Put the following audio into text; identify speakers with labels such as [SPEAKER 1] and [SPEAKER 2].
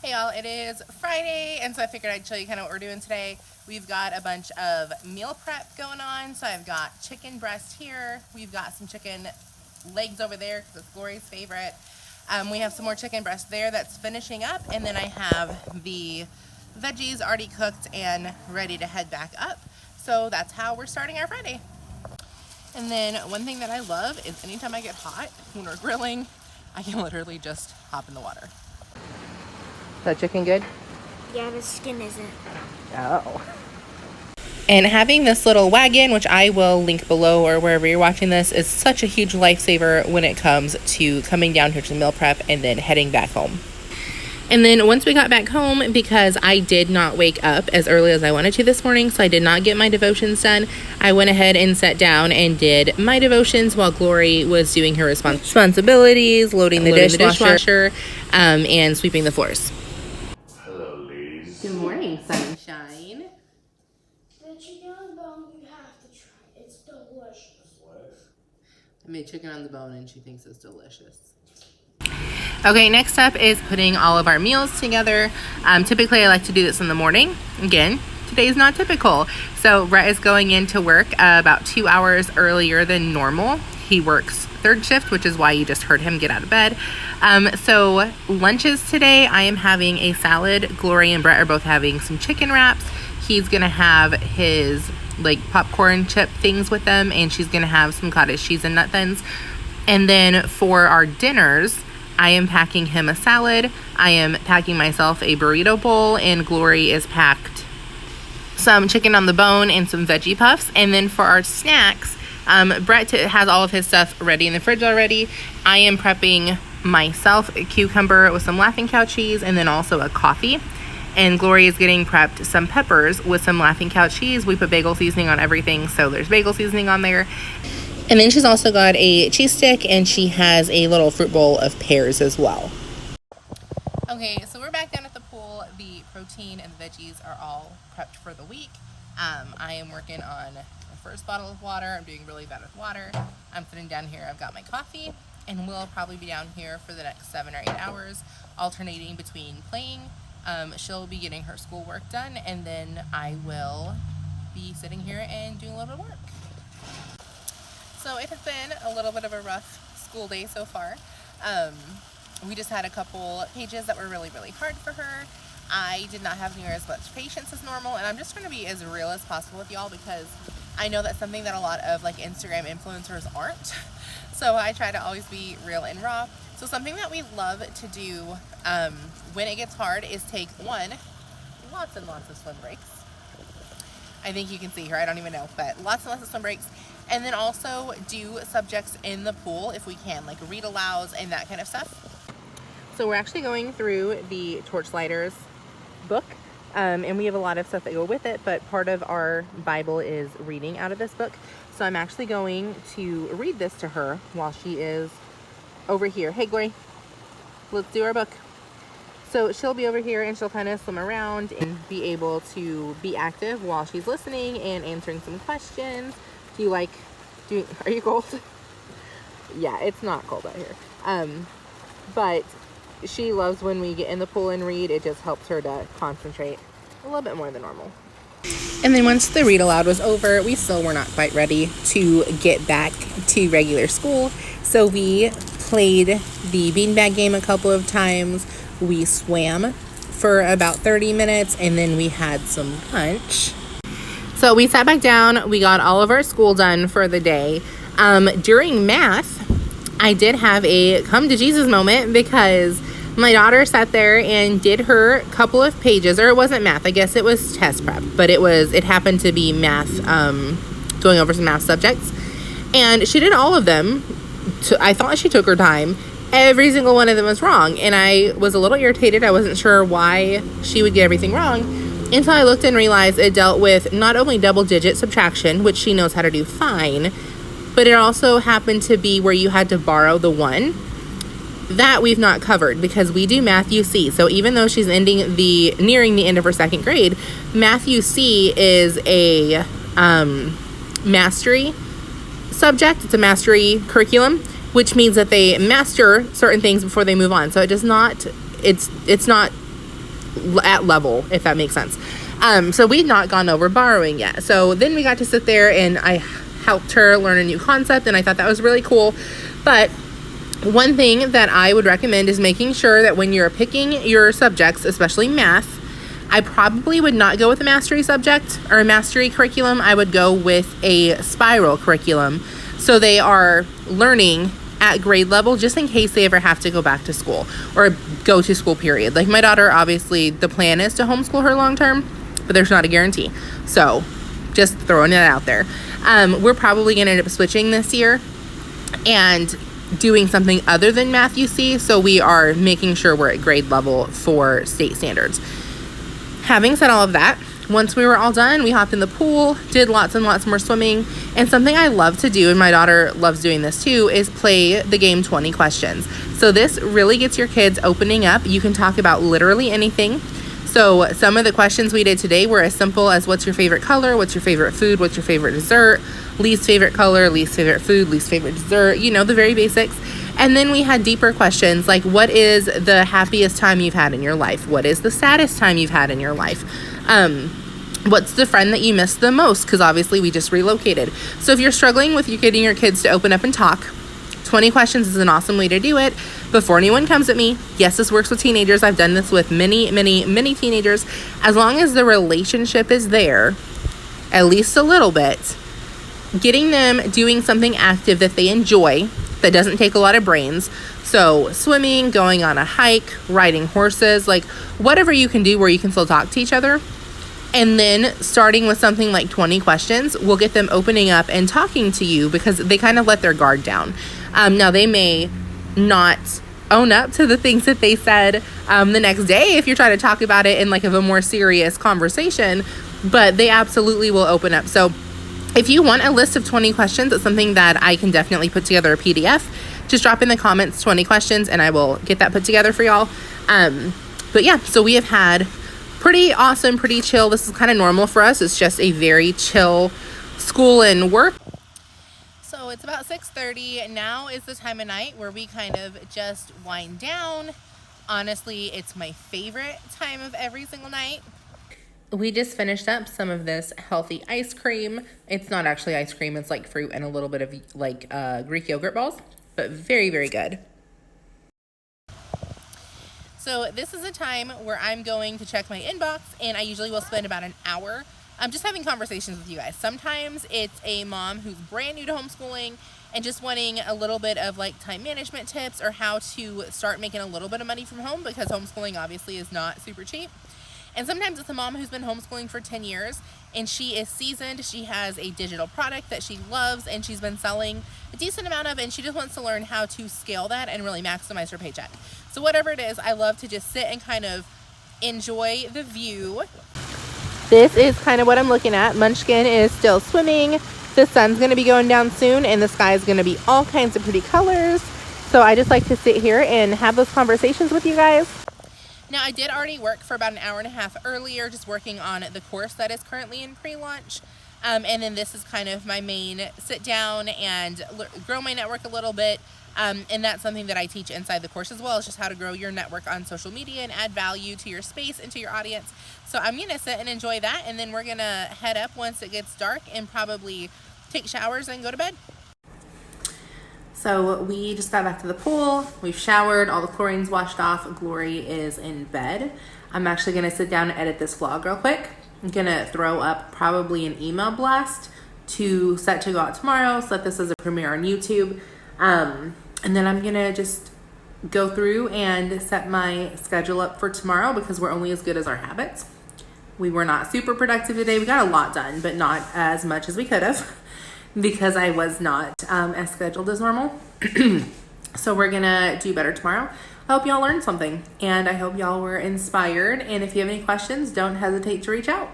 [SPEAKER 1] Hey y'all, it is Friday, and so I figured I'd show you kind of what we're doing today. We've got a bunch of meal prep going on. So I've got chicken breast here. We've got some chicken legs over there because it's Glory's favorite. We have some more chicken breast there that's finishing up, and then I have the veggies already cooked and ready to head back up. So that's how we're starting our Friday. And then one thing that I love is anytime I get hot when we're grilling, I can literally just hop in the water. Is that chicken good?
[SPEAKER 2] Yeah, the skin isn't.
[SPEAKER 1] Oh. And having this little wagon, which I will link below or wherever you're watching this, is such a huge lifesaver when it comes to coming down here to the meal prep and then heading back home. And then once we got back home, because I did not wake up as early as I wanted to this morning, so I did not get my devotions done, I went ahead and sat down and did my devotions while Glory was doing her responsibilities, loading the dishwasher, and sweeping the floors.
[SPEAKER 3] Hello, ladies.
[SPEAKER 1] Good morning, sunshine.
[SPEAKER 2] The chicken on the bone, you have to try. It's delicious.
[SPEAKER 3] What?
[SPEAKER 1] I made chicken on the bone and she thinks it's delicious. Okay, next up is putting all of our meals together. Typically, I like to do this in the morning. Again, today is not typical. So Rhett is going into work about 2 hours earlier than normal. He works third shift, which is why you just heard him get out of bed. So lunches today, I am having a salad. Glory and Brett are both having some chicken wraps. He's gonna have his like popcorn chip things with them, and she's gonna have some cottage cheese and nut thins. And then for our dinners, I am packing him a salad. I am packing myself a burrito bowl, and Glory is packed some chicken on the bone and some veggie puffs. And then for our snacks, Brett has all of his stuff ready in the fridge already. I am prepping myself a cucumber with some Laughing Cow cheese and then also a coffee. And Glory is getting prepped some peppers with some Laughing Cow cheese. We put bagel seasoning on everything, so there's bagel seasoning on there. And then she's also got a cheese stick, and she has a little fruit bowl of pears as well. Okay, so we're back down at the pool. The protein and the veggies are all prepped for the week. I am working on my first bottle of water. I'm doing really bad with water. I'm sitting down here. I've got my coffee, and we'll probably be down here for the next 7 or 8 hours, alternating between playing. She'll be getting her schoolwork done, and then I will be sitting here and doing a little bit of work. So it has been a little bit of a rough school day so far. We just had a couple pages that were really, really hard for her. I did not have near as much patience as normal, and I'm just trying to be as real as possible with y'all because I know that's something that a lot of like Instagram influencers aren't. So I try to always be real and raw. So something that we love to do when it gets hard is take lots and lots of swim breaks. I think you can see her, I don't even know, but lots and lots of swim breaks. And then also do subjects in the pool if we can, like read alouds and that kind of stuff. So we're actually going through the Torchlighters book, and we have a lot of stuff that go with it, but part of our Bible is reading out of this book. So I'm actually going to read this to her while she is over here. Hey, Glory, let's do our book. So she'll be over here and she'll kind of swim around and be able to be active while she's listening and answering some questions. Do you like doing, are you cold? Yeah, it's not cold out here. But she loves when we get in the pool and read. It just helps her to concentrate a little bit more than normal. And then once the read aloud was over, we still were not quite ready to get back to regular school. So we played the beanbag game a couple of times. We swam for about 30 minutes, and then we had some lunch. So we sat back down, we got all of our school done for the day. During math, I did have a come to Jesus moment because my daughter sat there and did her couple of pages, or it wasn't math, I guess it was test prep, but it happened to be math, going over some math subjects. And she did all of them. I thought she took her time. Every single one of them was wrong, and I was a little irritated. I wasn't sure why she would get everything wrong until I looked and realized it dealt with not only double-digit subtraction, which she knows how to do fine, but it also happened to be where you had to borrow the one. That we've not covered because we do Math UC. So even though she's nearing the end of her second grade, Math UC is a mastery subject. It's a mastery curriculum, which means that they master certain things before they move on. So it does not, it's not at level, if that makes sense. So we'd not gone over borrowing yet. So then we got to sit there and I helped her learn a new concept, and I thought that was really cool. But one thing that I would recommend is making sure that when you're picking your subjects, especially math, I probably would not go with a mastery subject or a mastery curriculum. I would go with a spiral curriculum. So they are learning at grade level just in case they ever have to go back to school or go to school, period. Like my daughter, obviously the plan is to homeschool her long term, but there's not a guarantee. So just throwing it out there. We're probably going to end up switching this year and doing something other than math UC. So we are making sure we're at grade level for state standards. Having said all of that, once we were all done, we hopped in the pool, did lots and lots more swimming. And something I love to do, and my daughter loves doing this too, is play the game 20 questions. So this really gets your kids opening up. You can talk about literally anything. So some of the questions we did today were as simple as what's your favorite color, what's your favorite food, what's your favorite dessert, least favorite color, least favorite food, least favorite dessert, you know, the very basics. And then we had deeper questions like what is the happiest time you've had in your life? What is the saddest time you've had in your life? What's the friend that you miss the most? Because obviously we just relocated. So if you're struggling with getting your kids to open up and talk, 20 questions is an awesome way to do it. Before anyone comes at me, yes, this works with teenagers. I've done this with many teenagers. As long as the relationship is there, at least a little bit, getting them doing something active that they enjoy, that doesn't take a lot of brains. So swimming, going on a hike, riding horses, like whatever you can do where you can still talk to each other. And then starting with something like 20 questions will get them opening up and talking to you because they kind of let their guard down. Now they may not own up to the things that they said the next day if you're trying to talk about it in like a more serious conversation, but they absolutely will open up. So if you want a list of 20 questions, it's something that I can definitely put together a PDF. Just drop in the comments 20 questions and I will get that put together for y'all. But yeah, so we have had pretty awesome, pretty chill. This is kind of normal for us. It's just a very chill school and work. So it's about 6:30. Now is the time of night where we kind of just wind down. Honestly, it's my favorite time of every single night. We just finished up some of this healthy ice cream. It's not actually ice cream. It's like fruit and a little bit of like Greek yogurt balls, but very, very good. So this is a time where I'm going to check my inbox, and I usually will spend about an hour just having conversations with you guys. Sometimes it's a mom who's brand new to homeschooling and just wanting a little bit of like time management tips or how to start making a little bit of money from home, because homeschooling obviously is not super cheap. And sometimes it's a mom who's been homeschooling for 10 years and she is seasoned. She has a digital product that she loves and she's been selling a decent amount of, and she just wants to learn how to scale that and really maximize her paycheck. So whatever it is, I love to just sit and kind of enjoy the view. This is kind of what I'm looking at. Munchkin is still swimming. The sun's going to be going down soon and the sky is going to be all kinds of pretty colors. So I just like to sit here and have those conversations with you guys. Now, I did already work for about an hour and a half earlier, just working on the course that is currently in pre-launch. And then this is kind of my main sit down and grow my network a little bit. And that's something that I teach inside the course as well. It's just how to grow your network on social media and add value to your space and to your audience. So I'm going to sit and enjoy that. And then we're going to head up once it gets dark and probably take showers and go to bed. So we just got back to the pool. We've showered, all the chlorine's washed off. Glory is in bed. I'm actually gonna sit down and edit this vlog real quick. I'm gonna throw up probably an email blast to set to go out tomorrow, set this as a premiere on YouTube. And then I'm gonna just go through and set my schedule up for tomorrow because we're only as good as our habits. We were not super productive today. We got a lot done, but not as much as we could have, because I was not as scheduled as normal. So we're gonna do better tomorrow. I hope y'all learned something and I hope y'all were inspired. And if you have any questions, don't hesitate to reach out.